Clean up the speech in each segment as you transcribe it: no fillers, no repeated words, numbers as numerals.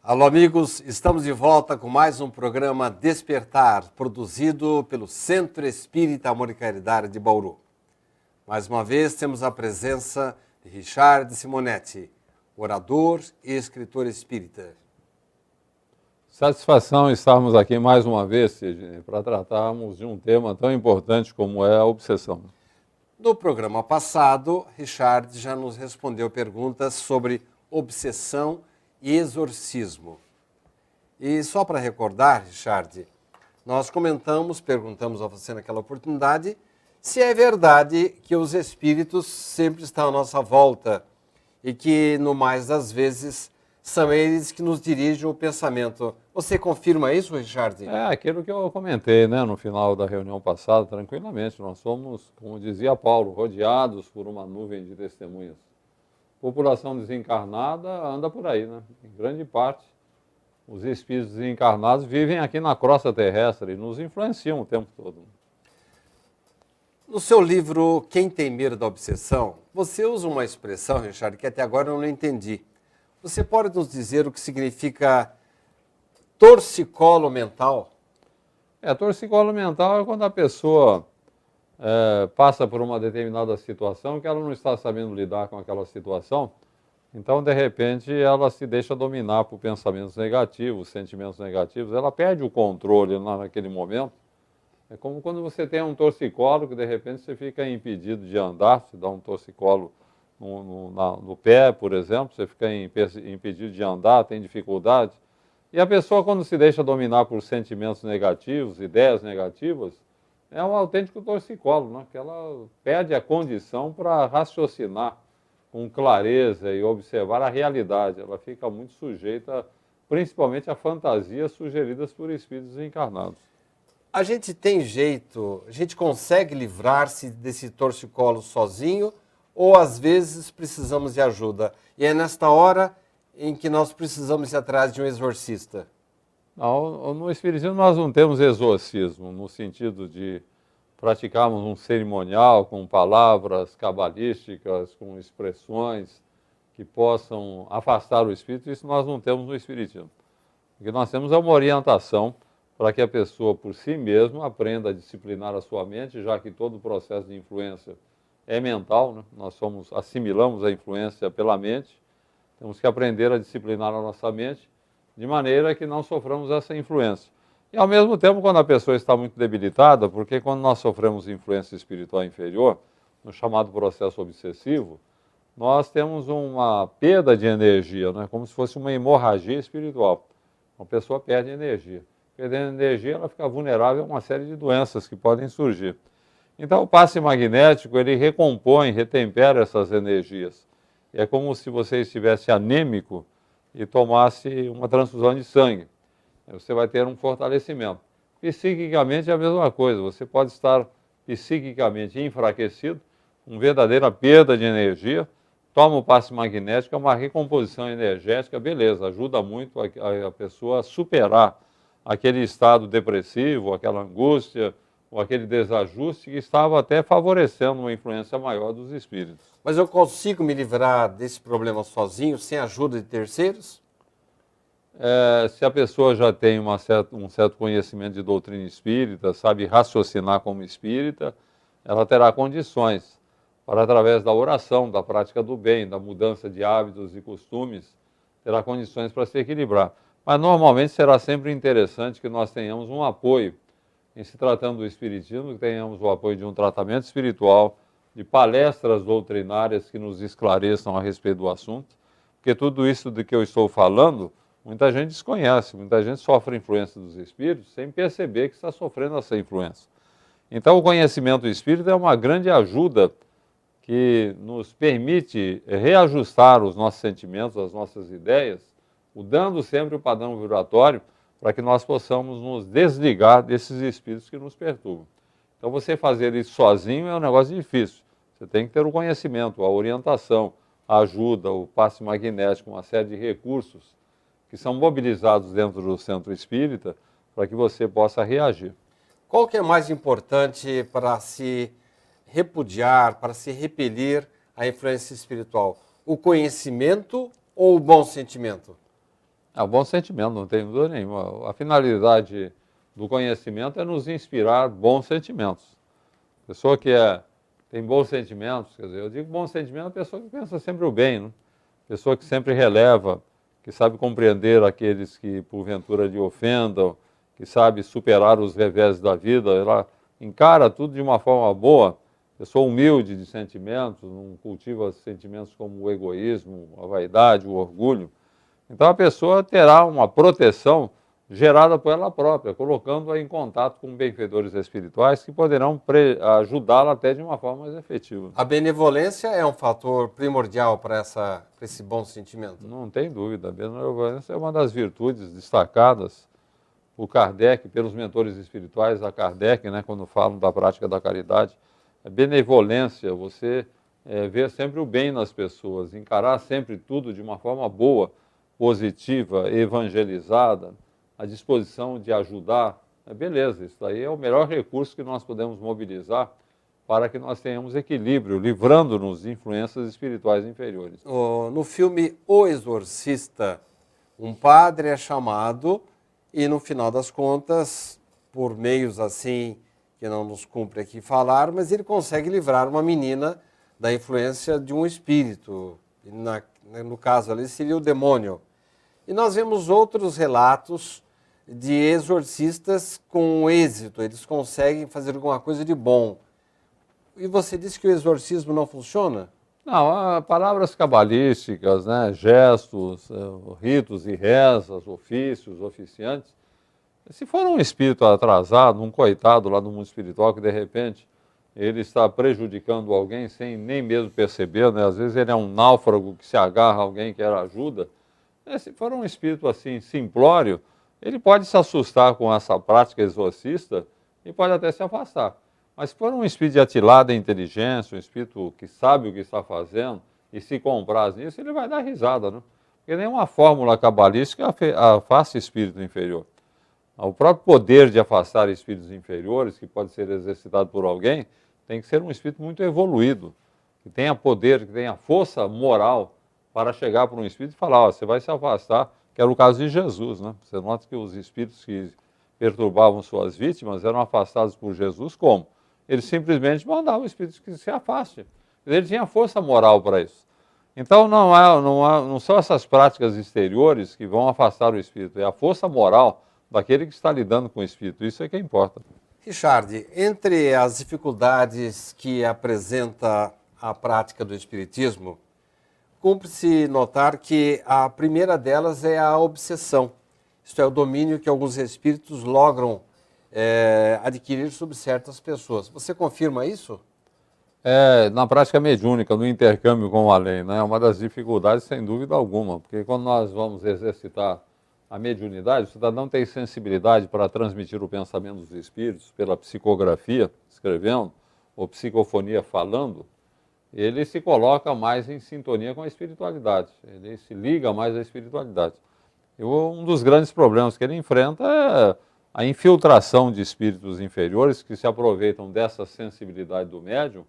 Alô, amigos, estamos de volta com mais um programa Despertar, produzido pelo Centro Espírita Amor e Caridade de Bauru. Mais uma vez temos a presença de Richard Simonetti, orador e escritor espírita. Satisfação estarmos aqui mais uma vez, Sidney, para tratarmos de um tema tão importante como é a obsessão. No programa passado, Richard já nos respondeu perguntas sobre obsessão e exorcismo. E só para recordar, Richard, nós perguntamos a você naquela oportunidade, se é verdade que os espíritos sempre estão à nossa volta e que, no mais das vezes, são eles que nos dirigem o pensamento. Você confirma isso, Richard? É aquilo que eu comentei, no final da reunião passada, tranquilamente. Nós somos, como dizia Paulo, rodeados por uma nuvem de testemunhas. População desencarnada anda por aí, Em grande parte, os espíritos desencarnados vivem aqui na crosta terrestre e nos influenciam o tempo todo. No seu livro Quem Tem Medo da Obsessão, você usa uma expressão, Richard, que até agora eu não entendi. Você pode nos dizer o que significa torcicolo mental? Torcicolo mental é quando a pessoa passa por uma determinada situação que ela não está sabendo lidar com aquela situação, então, de repente, ela se deixa dominar por pensamentos negativos, sentimentos negativos, ela perde o controle naquele momento. É como quando você tem um torcicolo que, de repente, você fica impedido de andar, se dá um torcicolo no pé, por exemplo, você fica impedido de andar, tem dificuldade. E a pessoa, quando se deixa dominar por sentimentos negativos, ideias negativas, é um autêntico torcicolo, que ela perde a condição para raciocinar com clareza e observar a realidade. Ela fica muito sujeita, principalmente a fantasias sugeridas por espíritos encarnados. A gente tem jeito, a gente consegue livrar-se desse torcicolo sozinho ou às vezes precisamos de ajuda? E é nesta hora em que nós precisamos ir atrás de um exorcista. Não, no Espiritismo nós não temos exorcismo, no sentido de praticarmos um cerimonial com palavras cabalísticas, com expressões que possam afastar o espírito. Isso nós não temos no Espiritismo. O que nós temos é uma orientação para que a pessoa por si mesma aprenda a disciplinar a sua mente, já que todo o processo de influência é mental, Nós assimilamos a influência pela mente, temos que aprender a disciplinar a nossa mente de maneira que não soframos essa influência. E, ao mesmo tempo, quando a pessoa está muito debilitada, porque quando nós sofremos influência espiritual inferior, no chamado processo obsessivo, nós temos uma perda de energia, como se fosse uma hemorragia espiritual. A pessoa perde energia. Perdendo energia, ela fica vulnerável a uma série de doenças que podem surgir. Então, o passe magnético, ele recompõe, retempera essas energias. É como se você estivesse anêmico e tomasse uma transfusão de sangue. Você vai ter um fortalecimento. Psiquicamente é a mesma coisa. Você pode estar psiquicamente enfraquecido, uma verdadeira perda de energia, toma o passe magnético, é uma recomposição energética, beleza, ajuda muito a pessoa a superar aquele estado depressivo, aquela angústia, ou aquele desajuste que estava até favorecendo uma influência maior dos espíritos. Mas eu consigo me livrar desse problema sozinho, sem a ajuda de terceiros? Se a pessoa já tem um certo conhecimento de doutrina espírita, sabe raciocinar como espírita, ela terá condições para, através da oração, da prática do bem, da mudança de hábitos e costumes, terá condições para se equilibrar. Mas, normalmente, será sempre interessante que nós tenhamos um apoio, em se tratando do espiritismo, que tenhamos o apoio de um tratamento espiritual, de palestras doutrinárias que nos esclareçam a respeito do assunto, porque tudo isso de que eu estou falando, muita gente desconhece, muita gente sofre a influência dos espíritos sem perceber que está sofrendo essa influência. Então, o conhecimento espírita é uma grande ajuda que nos permite reajustar os nossos sentimentos, as nossas ideias, mudando sempre o padrão vibratório para que nós possamos nos desligar desses espíritos que nos perturbam. Então, você fazer isso sozinho é um negócio difícil. Você tem que ter o conhecimento, a orientação, a ajuda, o passe magnético, uma série de recursos que são mobilizados dentro do centro espírita para que você possa reagir. Qual que é mais importante para se repudiar, para se repelir a influência espiritual? O conhecimento ou o bom sentimento? É um bom sentimento, não tem dúvida nenhuma. A finalidade do conhecimento é nos inspirar bons sentimentos. Pessoa que tem bons sentimentos, quer dizer, eu digo bom sentimento é a pessoa que pensa sempre o bem, né? Pessoa que sempre releva, que sabe compreender aqueles que porventura lhe ofendam, que sabe superar os revés da vida, ela encara tudo de uma forma boa, pessoa humilde de sentimentos, não cultiva sentimentos como o egoísmo, a vaidade, o orgulho. Então a pessoa terá uma proteção gerada por ela própria, colocando-a em contato com benfeitores espirituais que poderão ajudá-la até de uma forma mais efetiva. A benevolência é um fator primordial para esse bom sentimento? Não tem dúvida, a benevolência é uma das virtudes destacadas por Kardec, pelos mentores espirituais a Kardec, né, quando falam da prática da caridade. A benevolência, você ver sempre o bem nas pessoas, encarar sempre tudo de uma forma boa, positiva, evangelizada, à disposição de ajudar, beleza, isso aí é o melhor recurso que nós podemos mobilizar para que nós tenhamos equilíbrio, livrando-nos de influências espirituais inferiores. No filme O Exorcista, um padre é chamado e, no final das contas, por meios assim que não nos cumpre aqui falar, mas ele consegue livrar uma menina da influência de um espírito. No caso ali seria o demônio. E nós vemos outros relatos de exorcistas com êxito, eles conseguem fazer alguma coisa de bom. E você disse que o exorcismo não funciona? Não, palavras cabalísticas, né, gestos, ritos e rezas, ofícios, oficiantes. Se for um espírito atrasado, um coitado lá no mundo espiritual que de repente ele está prejudicando alguém sem nem mesmo perceber, né? Às vezes ele é um náufrago que se agarra a alguém que quer ajuda. Se for um espírito assim simplório, ele pode se assustar com essa prática exorcista e pode até se afastar. Mas se for um espírito de atilada inteligência, um espírito que sabe o que está fazendo e se compraz nisso, ele vai dar risada, né? Porque nenhuma fórmula cabalística afasta espírito inferior. O próprio poder de afastar espíritos inferiores, que pode ser exercitado por alguém, tem que ser um espírito muito evoluído, que tenha poder, que tenha força moral para chegar para um espírito e falar, ó, você vai se afastar, que era o caso de Jesus, né? Você nota que os espíritos que perturbavam suas vítimas eram afastados por Jesus como? Ele simplesmente mandava o espírito que se afaste. Ele tinha força moral para isso. Então não são essas práticas exteriores que vão afastar o espírito, é a força moral daquele que está lidando com o espírito. Isso é que importa. Richard, entre as dificuldades que apresenta a prática do espiritismo, cumpre-se notar que a primeira delas é a obsessão. Isto é, o domínio que alguns espíritos logram adquirir sobre certas pessoas. Você confirma isso? Na prática mediúnica, no intercâmbio com o além, né? É uma das dificuldades, sem dúvida alguma, porque quando nós vamos exercitar a mediunidade, o cidadão tem sensibilidade para transmitir o pensamento dos espíritos pela psicografia, escrevendo, ou psicofonia falando, ele se coloca mais em sintonia com a espiritualidade, ele se liga mais à espiritualidade. E um dos grandes problemas que ele enfrenta é a infiltração de espíritos inferiores que se aproveitam dessa sensibilidade do médium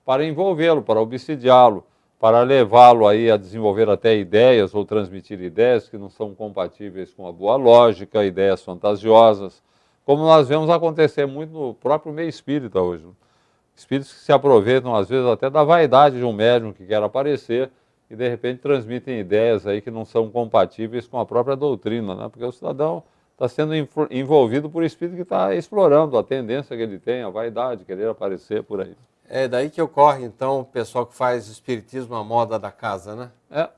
para envolvê-lo, para obsidiá-lo, para levá-lo aí a desenvolver até ideias ou transmitir ideias que não são compatíveis com a boa lógica, ideias fantasiosas, como nós vemos acontecer muito no próprio meio espírita hoje. Espíritos que se aproveitam, às vezes, até da vaidade de um médium que quer aparecer e, de repente, transmitem ideias aí que não são compatíveis com a própria doutrina, né? Porque o cidadão está sendo envolvido por espírito que está explorando a tendência que ele tem, a vaidade, querer aparecer por aí. É daí que ocorre, então, o pessoal que faz espiritismo a moda da casa, né?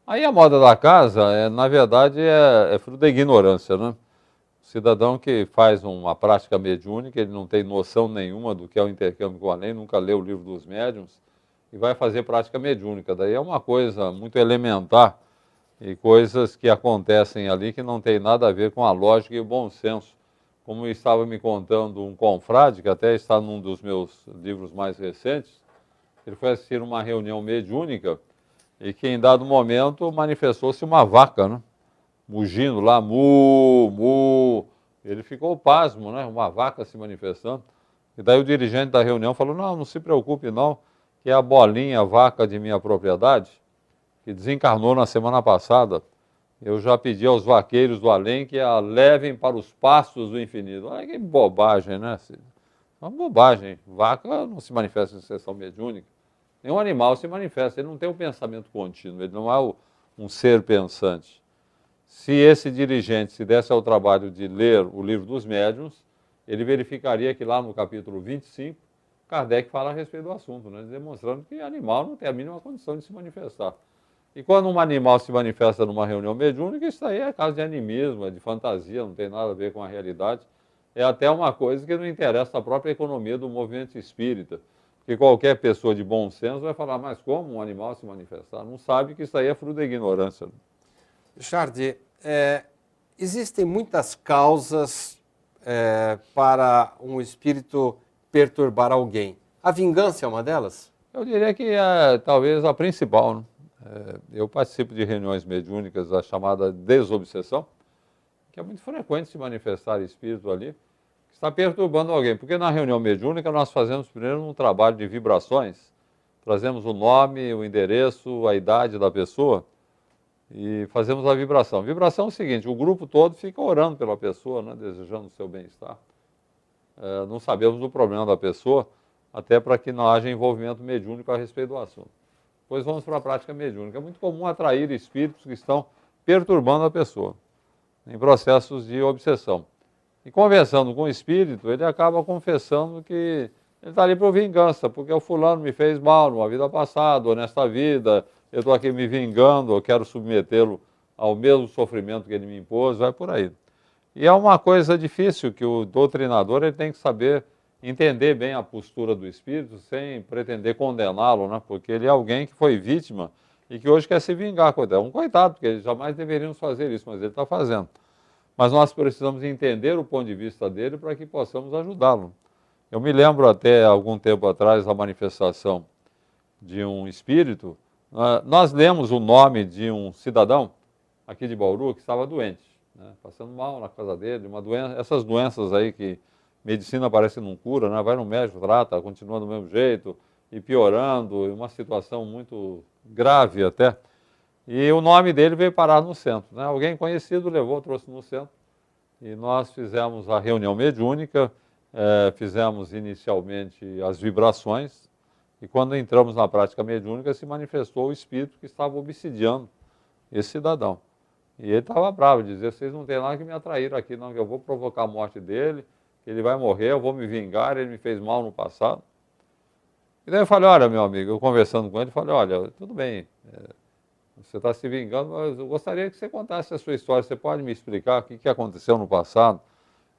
Aí a moda da casa, na verdade, é fruto da ignorância, né? O cidadão que faz uma prática mediúnica, ele não tem noção nenhuma do que é o intercâmbio com o além, nunca leu o livro dos médiuns, e vai fazer prática mediúnica. Daí é uma coisa muito elementar e coisas que acontecem ali que não tem nada a ver com a lógica e o bom senso. Como estava me contando um confrade, que até está num dos meus livros mais recentes, ele foi assistir uma reunião mediúnica e que em dado momento manifestou-se uma vaca, né? Mugindo lá, mu, mu. Ele ficou pasmo, né? Uma vaca se manifestando. E daí o dirigente da reunião falou, não se preocupe não, que é a Bolinha, a vaca de minha propriedade, que desencarnou na semana passada. Eu já pedi aos vaqueiros do além que a levem para os pastos do infinito. Olha que bobagem, né, Cid? É uma bobagem. Vaca não se manifesta em sessão mediúnica. Nenhum animal se manifesta, ele não tem um pensamento contínuo, ele não é um ser pensante. Se esse dirigente se desse ao trabalho de ler o livro dos médiuns, ele verificaria que lá no capítulo 25, Kardec fala a respeito do assunto, né, demonstrando que animal não tem a mínima condição de se manifestar. E quando um animal se manifesta numa reunião mediúnica, isso aí é caso de animismo, é de fantasia, não tem nada a ver com a realidade. É até uma coisa que não interessa à própria economia do movimento espírita. Porque qualquer pessoa de bom senso vai falar, mas como um animal se manifestar? Não sabe que isso aí é fruto da ignorância. Richard, existem muitas causas para um espírito perturbar alguém. A vingança é uma delas? Eu diria que é talvez a principal, né? Eu participo de reuniões mediúnicas, a chamada desobsessão, que é muito frequente se manifestar espírito ali, que está perturbando alguém. Porque na reunião mediúnica nós fazemos primeiro um trabalho de vibrações, trazemos o nome, o endereço, a idade da pessoa e fazemos a vibração. Vibração é o seguinte, o grupo todo fica orando pela pessoa, né, desejando o seu bem-estar. Não sabemos do problema da pessoa, até para que não haja envolvimento mediúnico a respeito do assunto. Depois vamos para a prática mediúnica. É muito comum atrair espíritos que estão perturbando a pessoa, em processos de obsessão. E conversando com o espírito, ele acaba confessando que ele está ali por vingança, porque o fulano me fez mal numa vida passada, ou nesta vida, eu estou aqui me vingando, eu quero submetê-lo ao mesmo sofrimento que ele me impôs, vai por aí. E é uma coisa difícil que o doutrinador ele tem que saber entender bem a postura do espírito sem pretender condená-lo, né? Porque ele é alguém que foi vítima e que hoje quer se vingar. É um coitado, porque eles jamais deveriam fazer isso, mas ele está fazendo. Mas nós precisamos entender o ponto de vista dele para que possamos ajudá-lo. Eu me lembro até algum tempo atrás da manifestação de um espírito. Nós lemos o nome de um cidadão aqui de Bauru que estava doente, né? Passando mal na casa dele, uma doença, essas doenças aí que medicina parece que não cura, né? Vai no médico, trata, continua do mesmo jeito, e piorando, uma situação muito grave até. E o nome dele veio parar no centro, né? Alguém conhecido levou, trouxe no centro, e nós fizemos a reunião mediúnica, fizemos inicialmente as vibrações, e quando entramos na prática mediúnica se manifestou o espírito que estava obsidiando esse cidadão. E ele estava bravo, dizia, vocês não têm nada que me atraíram aqui, não, que eu vou provocar a morte dele, ele vai morrer, eu vou me vingar, ele me fez mal no passado. E daí eu falei, olha, meu amigo, eu conversando com ele, falei, olha, tudo bem, você está se vingando, mas eu gostaria que você contasse a sua história, você pode me explicar o que aconteceu no passado,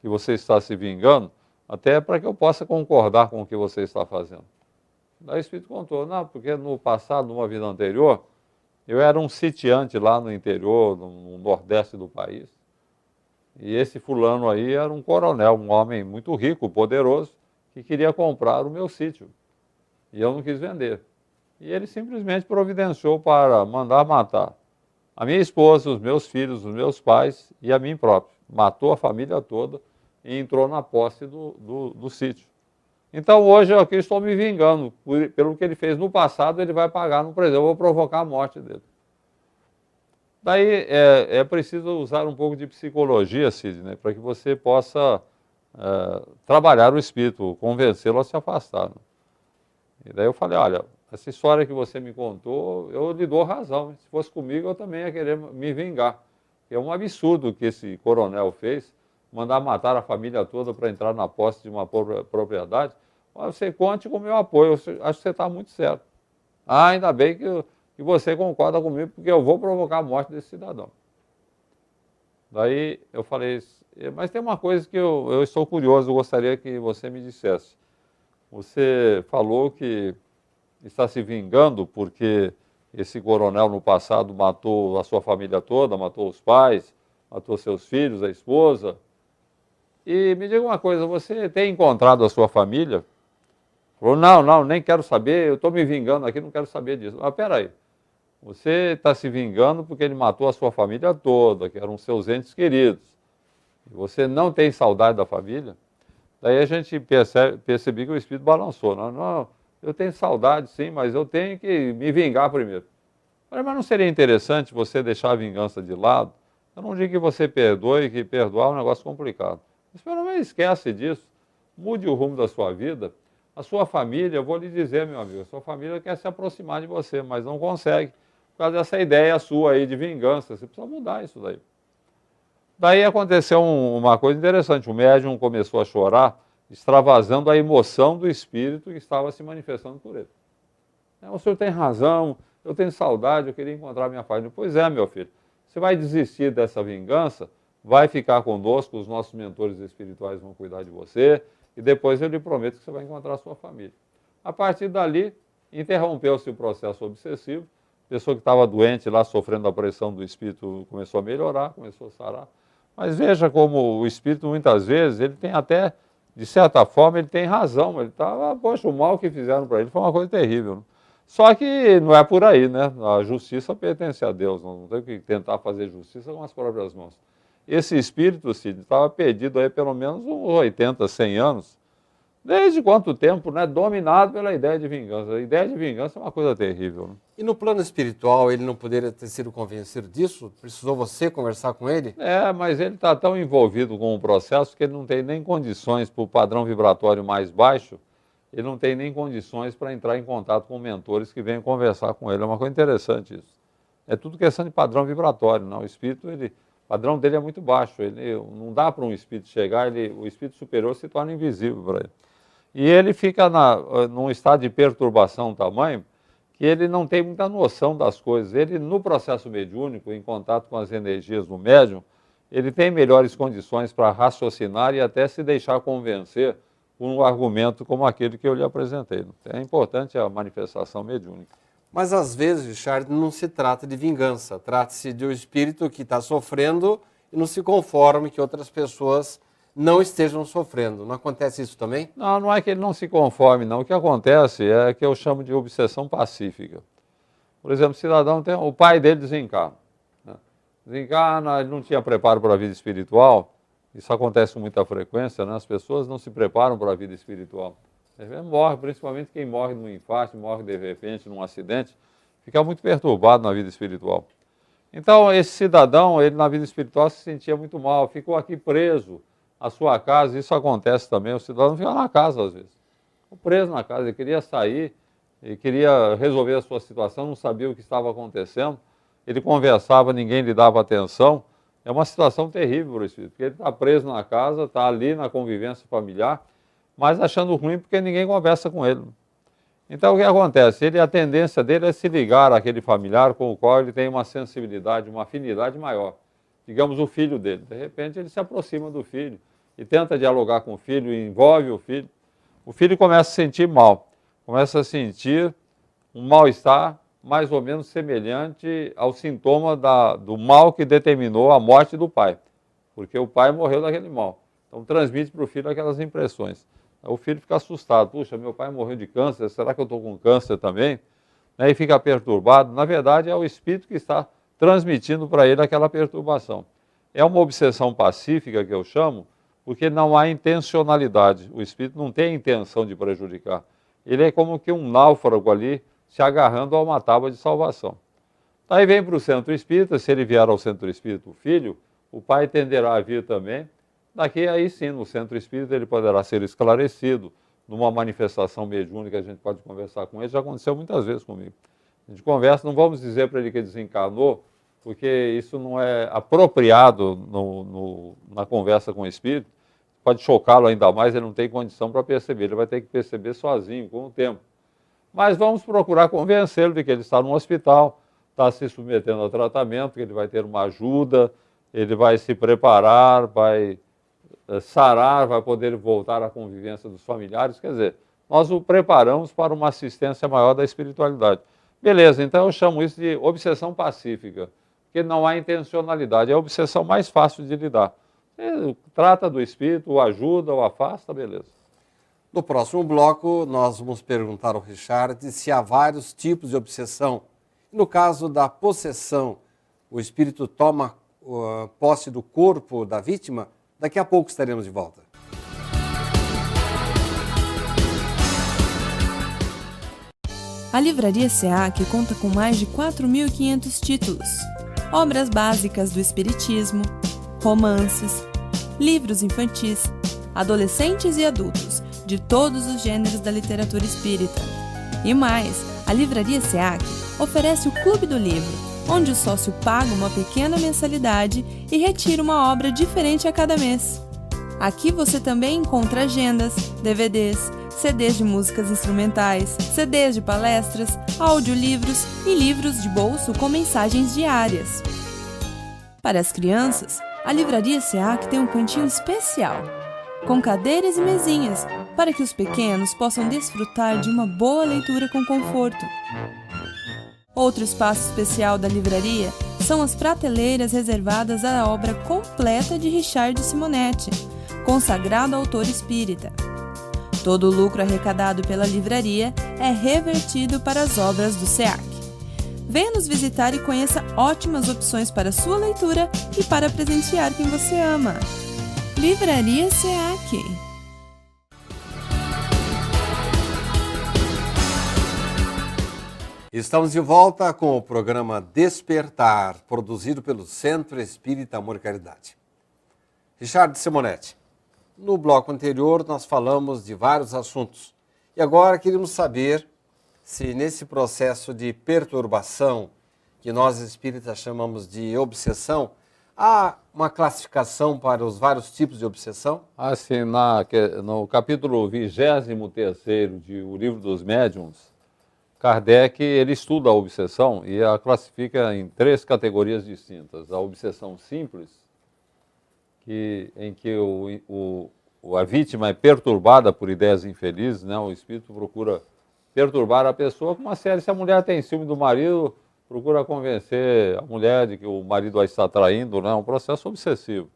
que você está se vingando, até para que eu possa concordar com o que você está fazendo. Daí o espírito contou, não, porque no passado, numa vida anterior, eu era um sitiante lá no interior, no nordeste do país, e esse fulano aí era um coronel, um homem muito rico, poderoso, que queria comprar o meu sítio. E eu não quis vender. E ele simplesmente providenciou para mandar matar a minha esposa, os meus filhos, os meus pais e a mim próprio. Matou a família toda e entrou na posse do sítio. Então hoje eu aqui estou me vingando. Pelo que ele fez no passado, ele vai pagar no presente. Eu vou provocar a morte dele. Daí é preciso usar um pouco de psicologia, Sidney, para que você possa trabalhar o espírito, convencê-lo a se afastar. E daí eu falei, olha, essa história que você me contou, eu lhe dou razão. Se fosse comigo, eu também ia querer me vingar. É um absurdo que esse coronel fez, mandar matar a família toda para entrar na posse de uma propriedade. Mas você conte com o meu apoio, eu acho que você está muito certo. Ah, ainda bem que você concorda comigo, porque eu vou provocar a morte desse cidadão. Daí eu falei, mas tem uma coisa que eu estou curioso, eu gostaria que você me dissesse. Você falou que está se vingando porque esse coronel no passado matou a sua família toda, matou os pais, matou seus filhos, a esposa. E me diga uma coisa, você tem encontrado a sua família? Falou, não, nem quero saber, eu estou me vingando aqui, não quero saber disso. Mas peraí, você está se vingando porque ele matou a sua família toda, que eram seus entes queridos. E você não tem saudade da família? Daí a gente percebe que o espírito balançou. Não, eu tenho saudade sim, mas eu tenho que me vingar primeiro. Falei, mas não seria interessante você deixar a vingança de lado? Eu não digo que você perdoe, que perdoar é um negócio complicado. Mas pelo menos esquece disso, mude o rumo da sua vida. A sua família, eu vou lhe dizer, meu amigo, a sua família quer se aproximar de você, mas não consegue, por causa dessa ideia sua aí de vingança. Você precisa mudar isso daí. Daí aconteceu uma coisa interessante, o médium começou a chorar, extravasando a emoção do espírito que estava se manifestando por ele. O senhor tem razão, eu tenho saudade, eu queria encontrar minha família. Pois é, meu filho, você vai desistir dessa vingança, vai ficar conosco, os nossos mentores espirituais vão cuidar de você, e depois eu lhe prometo que você vai encontrar a sua família. A partir dali, interrompeu-se o processo obsessivo, a pessoa que estava doente lá, sofrendo a pressão do espírito, começou a melhorar, começou a sarar. Mas veja como o espírito, muitas vezes, ele tem até, de certa forma, ele tem razão. Ele estava, poxa, o mal que fizeram para ele foi uma coisa terrível. Né? Só que não é por aí, né? A justiça pertence a Deus, não tem que tentar fazer justiça com as próprias mãos. Esse espírito, Cid, estava perdido aí pelo menos uns 80, 100 anos. Desde quanto tempo, né? Dominado pela ideia de vingança. A ideia de vingança é uma coisa terrível. Né? E no plano espiritual, ele não poderia ter sido convencido disso? Precisou você conversar com ele? Mas ele está tão envolvido com o processo que ele não tem nem condições para o padrão vibratório mais baixo, ele não tem nem condições para entrar em contato com mentores que venham conversar com ele. É uma coisa interessante isso. É tudo questão de padrão vibratório. Não? O espírito, o padrão dele é muito baixo. Não dá para um espírito chegar, o espírito superior se torna invisível para ele. E ele fica num estado de perturbação tamanho que ele não tem muita noção das coisas. Ele, no processo mediúnico, em contato com as energias do médium, ele tem melhores condições para raciocinar e até se deixar convencer por um argumento como aquele que eu lhe apresentei. É importante a manifestação mediúnica. Mas às vezes, Richard, não se trata de vingança. Trata-se de um espírito que está sofrendo e não se conforme que outras pessoas não estejam sofrendo. Não acontece isso também? Não é que ele não se conforme, não. O que acontece é que eu chamo de obsessão pacífica. Por exemplo, o cidadão o pai dele desencarna. Né? Desencarna, ele não tinha preparo para a vida espiritual. Isso acontece com muita frequência, né? As pessoas não se preparam para a vida espiritual. Morre, principalmente quem morre num infarto, morre de repente num acidente, fica muito perturbado na vida espiritual. Então, esse cidadão, ele na vida espiritual se sentia muito mal, ficou aqui preso à sua casa. Isso acontece também, o cidadão fica na casa às vezes. Ficou preso na casa, ele queria sair, ele queria resolver a sua situação, não sabia o que estava acontecendo, ele conversava, ninguém lhe dava atenção. É uma situação terrível para o espírito, porque ele está preso na casa, está ali na convivência familiar, mas achando ruim porque ninguém conversa com ele. Então, o que acontece? A tendência dele é se ligar àquele familiar com o qual ele tem uma sensibilidade, uma afinidade maior. Digamos, o filho dele. De repente, ele se aproxima do filho e tenta dialogar com o filho, envolve o filho. O filho começa a sentir mal, começa a sentir um mal-estar mais ou menos semelhante ao sintoma do mal que determinou a morte do pai, porque o pai morreu daquele mal. Então, transmite para o filho aquelas impressões. O filho fica assustado. Puxa, meu pai morreu de câncer, será que eu estou com câncer também? E fica perturbado. Na verdade, é o espírito que está transmitindo para ele aquela perturbação. É uma obsessão pacífica que eu chamo, porque não há intencionalidade. O espírito não tem a intenção de prejudicar. Ele é como que um náufrago ali, se agarrando a uma tábua de salvação. Aí vem para o centro espírita, se ele vier ao centro espírita o filho, o pai tenderá a vir também. Daqui aí sim, no centro espírita ele poderá ser esclarecido, numa manifestação mediúnica a gente pode conversar com ele, já aconteceu muitas vezes comigo. A gente conversa, não vamos dizer para ele que desencarnou, porque isso não é apropriado na conversa com o espírito, pode chocá-lo ainda mais, ele não tem condição para perceber, ele vai ter que perceber sozinho, com o tempo. Mas vamos procurar convencê-lo de que ele está no hospital, está se submetendo a tratamento, que ele vai ter uma ajuda, ele vai se preparar, vai sarar, vai poder voltar à convivência dos familiares. Quer dizer, nós o preparamos para uma assistência maior da espiritualidade. Beleza, então eu chamo isso de obsessão pacífica, porque não há intencionalidade, é a obsessão mais fácil de lidar. Você trata do espírito, o ajuda, o afasta, beleza. No próximo bloco, nós vamos perguntar ao Richard se há vários tipos de obsessão. No caso da possessão, o espírito toma posse do corpo da vítima. Daqui a pouco estaremos de volta. A Livraria SEAC conta com mais de 4.500 títulos, obras básicas do Espiritismo, romances, livros infantis, adolescentes e adultos, de todos os gêneros da literatura espírita. E mais, a Livraria SEAC oferece o Clube do Livro, onde o sócio paga uma pequena mensalidade e retira uma obra diferente a cada mês. Aqui você também encontra agendas, DVDs, CDs de músicas instrumentais, CDs de palestras, audiolivros e livros de bolso com mensagens diárias. Para as crianças, a Livraria SEAC tem um cantinho especial, com cadeiras e mesinhas, para que os pequenos possam desfrutar de uma boa leitura com conforto. Outro espaço especial da livraria são as prateleiras reservadas à obra completa de Richard Simonetti, consagrado autor espírita. Todo o lucro arrecadado pela livraria é revertido para as obras do SEAC. Venha nos visitar e conheça ótimas opções para sua leitura e para presentear quem você ama. Livraria SEAC. Estamos de volta com o programa Despertar, produzido pelo Centro Espírita Amor e Caridade. Richard Simonetti, no bloco anterior nós falamos de vários assuntos e agora queríamos saber se nesse processo de perturbação, que nós espíritas chamamos de obsessão, há uma classificação para os vários tipos de obsessão? Assim, no capítulo 23º de O Livro dos Médiuns, Kardec ele estuda a obsessão e a classifica em 3 categorias distintas. A obsessão simples, em que a vítima é perturbada por ideias infelizes, né? O espírito procura perturbar a pessoa com uma série. Se a mulher tem ciúme do marido, procura convencer a mulher de que o marido a está traindo, né? É um processo obsessivo.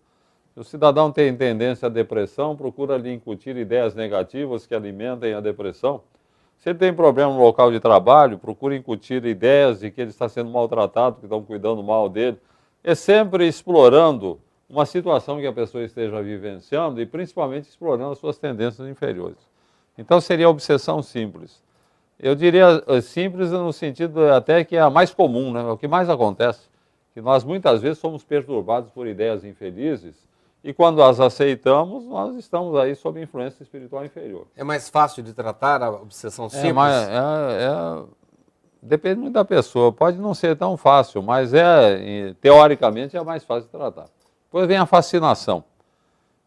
Se o cidadão tem tendência à depressão, procura lhe incutir ideias negativas que alimentem a depressão. Se ele tem problema no local de trabalho, procura incutir ideias de que ele está sendo maltratado, que estão cuidando mal dele. É sempre explorando uma situação que a pessoa esteja vivenciando e principalmente explorando as suas tendências inferiores. Então seria a obsessão simples. Eu diria simples no sentido até que é a mais comum, né? É o que mais acontece, que nós muitas vezes somos perturbados por ideias infelizes e quando as aceitamos, nós estamos aí sob influência espiritual inferior. É mais fácil de tratar a obsessão simples? Depende muito da pessoa. Pode não ser tão fácil, mas teoricamente é mais fácil de tratar. Depois vem a fascinação,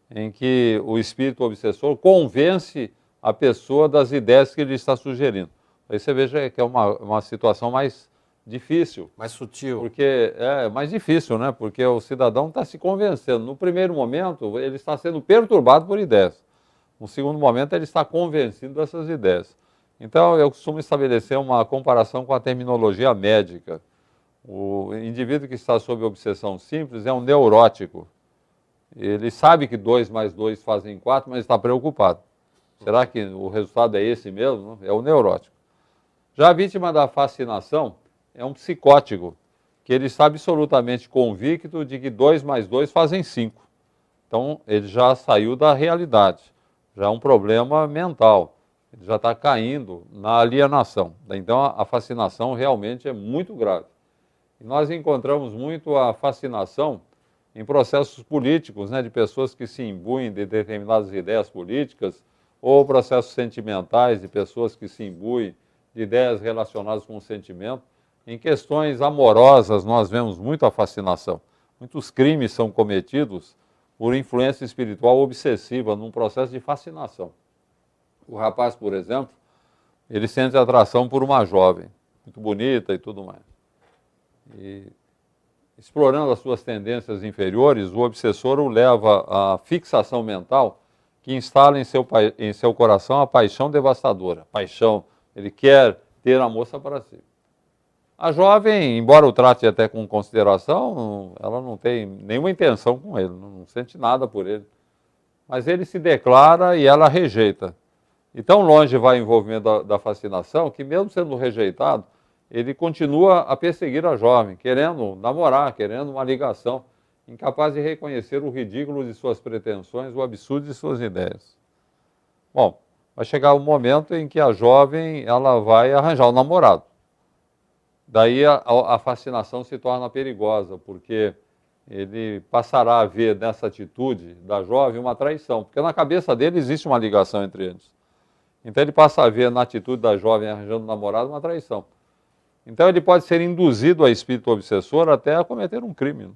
em que o espírito obsessor convence a pessoa das ideias que ele está sugerindo. Aí você veja que é uma situação mais difícil. Mais sutil. Porque é mais difícil, né? Porque o cidadão está se convencendo. No primeiro momento, ele está sendo perturbado por ideias. No segundo momento, ele está convencido dessas ideias. Então, eu costumo estabelecer uma comparação com a terminologia médica. O indivíduo que está sob obsessão simples é um neurótico. Ele sabe que 2 mais 2 fazem 4, mas está preocupado. Será que o resultado é esse mesmo? É o neurótico. Já a vítima da fascinação é um psicótico, que ele está absolutamente convicto de que 2 mais 2 fazem 5. Então, ele já saiu da realidade. Já é um problema mental. Ele já está caindo na alienação. Então, a fascinação realmente é muito grave. E nós encontramos muito a fascinação em processos políticos, né, de pessoas que se imbuem de determinadas ideias políticas, ou processos sentimentais de pessoas que se imbuem de ideias relacionadas com o sentimento. Em questões amorosas, nós vemos muito a fascinação. Muitos crimes são cometidos por influência espiritual obsessiva, num processo de fascinação. O rapaz, por exemplo, ele sente atração por uma jovem, muito bonita e tudo mais. E, explorando as suas tendências inferiores, o obsessor o leva à fixação mental que instala em seu coração a paixão devastadora. Paixão, ele quer ter a moça para si. A jovem, embora o trate até com consideração, ela não tem nenhuma intenção com ele, não sente nada por ele. Mas ele se declara e ela rejeita. E tão longe vai o envolvimento da fascinação que, mesmo sendo rejeitado, ele continua a perseguir a jovem, querendo namorar, querendo uma ligação, incapaz de reconhecer o ridículo de suas pretensões, o absurdo de suas ideias. Bom, vai chegar um momento em que a jovem ela vai arranjar um namorado. Daí a fascinação se torna perigosa, porque ele passará a ver nessa atitude da jovem uma traição, porque na cabeça dele existe uma ligação entre eles. Então ele passa a ver na atitude da jovem arranjando um namorado uma traição. Então ele pode ser induzido a espírito obsessor até a cometer um crime,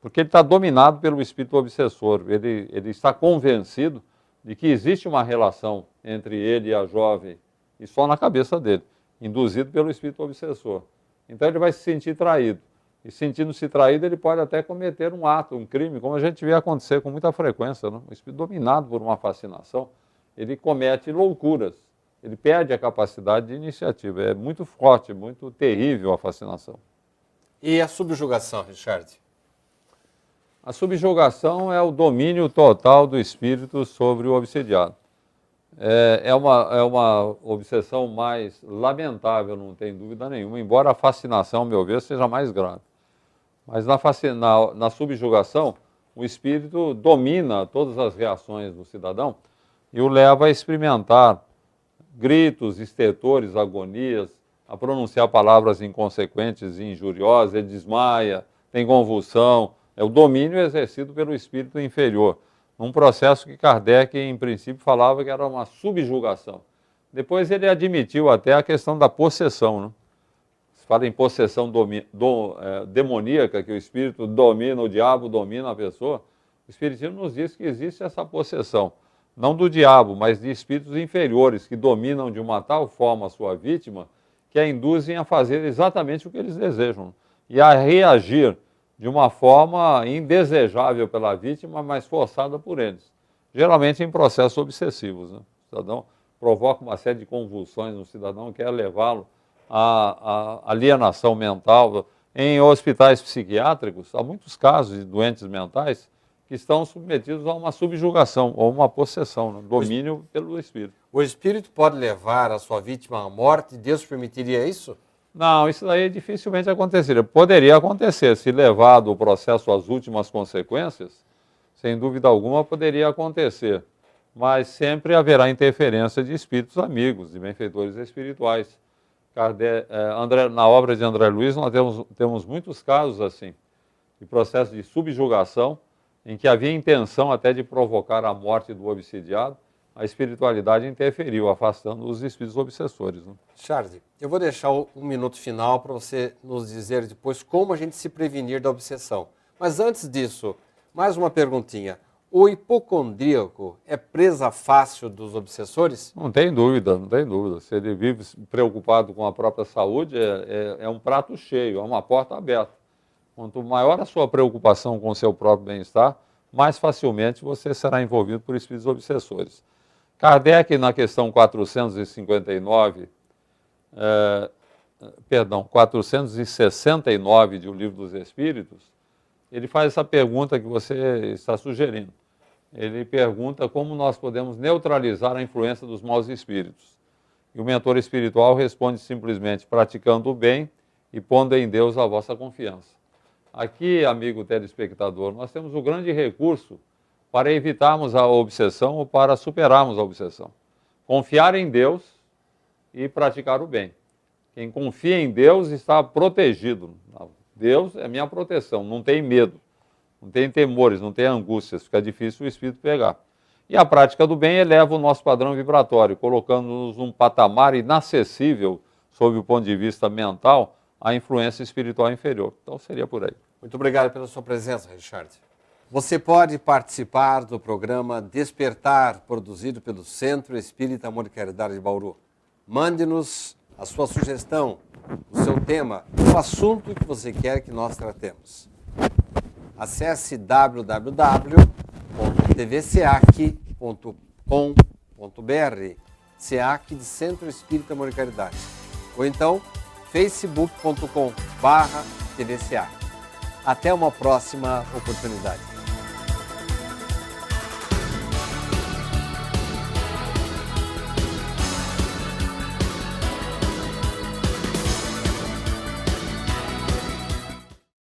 porque ele está dominado pelo espírito obsessor, ele está convencido de que existe uma relação entre ele e a jovem, e só na cabeça dele, induzido pelo espírito obsessor. Então ele vai se sentir traído. E sentindo-se traído, ele pode até cometer um ato, um crime, como a gente vê acontecer com muita frequência. Né? O espírito dominado por uma fascinação, ele comete loucuras. Ele perde a capacidade de iniciativa. É muito forte, muito terrível a fascinação. E a subjugação, Richard? A subjugação é o domínio total do espírito sobre o obsediado. É uma obsessão mais lamentável, não tem dúvida nenhuma, embora a fascinação, ao meu ver, seja mais grave. Mas na subjugação, o espírito domina todas as reações do cidadão e o leva a experimentar gritos, estertores, agonias, a pronunciar palavras inconsequentes e injuriosas, ele desmaia, tem convulsão. É o domínio exercido pelo espírito inferior, num processo que Kardec, em princípio, falava que era uma subjugação. Depois ele admitiu até a questão da possessão, né? Se fala em possessão demoníaca, que o espírito domina, o diabo domina a pessoa, o espiritismo nos diz que existe essa possessão, não do diabo, mas de espíritos inferiores, que dominam de uma tal forma a sua vítima, que a induzem a fazer exatamente o que eles desejam, e a reagir de uma forma indesejável pela vítima, mas forçada por eles. Geralmente em processos obsessivos. Né? O cidadão provoca uma série de convulsões no cidadão, quer levá-lo à alienação mental. Em hospitais psiquiátricos, há muitos casos de doentes mentais que estão submetidos a uma subjugação ou uma possessão, né? Domínio pelo espírito. O espírito pode levar a sua vítima à morte? Deus permitiria isso? Não, isso daí dificilmente aconteceria. Poderia acontecer, se levado o processo às últimas consequências, sem dúvida alguma poderia acontecer. Mas sempre haverá interferência de espíritos amigos, de benfeitores espirituais. Na obra de André Luiz nós temos muitos casos assim, de processo de subjugação, em que havia intenção até de provocar a morte do obsidiado, a espiritualidade interferiu, afastando os espíritos obsessores. Né? Charles, eu vou deixar um minuto final para você nos dizer depois como a gente se prevenir da obsessão. Mas antes disso, mais uma perguntinha. O hipocondríaco é presa fácil dos obsessores? Não tem dúvida, não tem dúvida. Se ele vive preocupado com a própria saúde, é um prato cheio, é uma porta aberta. Quanto maior a sua preocupação com o seu próprio bem-estar, mais facilmente você será envolvido por espíritos obsessores. Kardec, na questão 469 de O Livro dos Espíritos, ele faz essa pergunta que você está sugerindo. Ele pergunta como nós podemos neutralizar a influência dos maus espíritos. E o mentor espiritual responde simplesmente praticando o bem e pondo em Deus a vossa confiança. Aqui, amigo telespectador, nós temos o grande recurso para evitarmos a obsessão ou para superarmos a obsessão. Confiar em Deus e praticar o bem. Quem confia em Deus está protegido. Deus é minha proteção, não tem medo, não tem temores, não tem angústias, fica difícil o espírito pegar. E a prática do bem eleva o nosso padrão vibratório, colocando-nos num patamar inacessível, sob o ponto de vista mental, à influência espiritual inferior. Então seria por aí. Muito obrigado pela sua presença, Richard. Você pode participar do programa Despertar, produzido pelo Centro Espírita Amor e Caridade de Bauru. Mande-nos a sua sugestão, o seu tema, o assunto que você quer que nós tratemos. Acesse www.tvcac.com.br, SEAC de Centro Espírita Amor e Caridade. Ou então, facebook.com/tvcac. Até uma próxima oportunidade.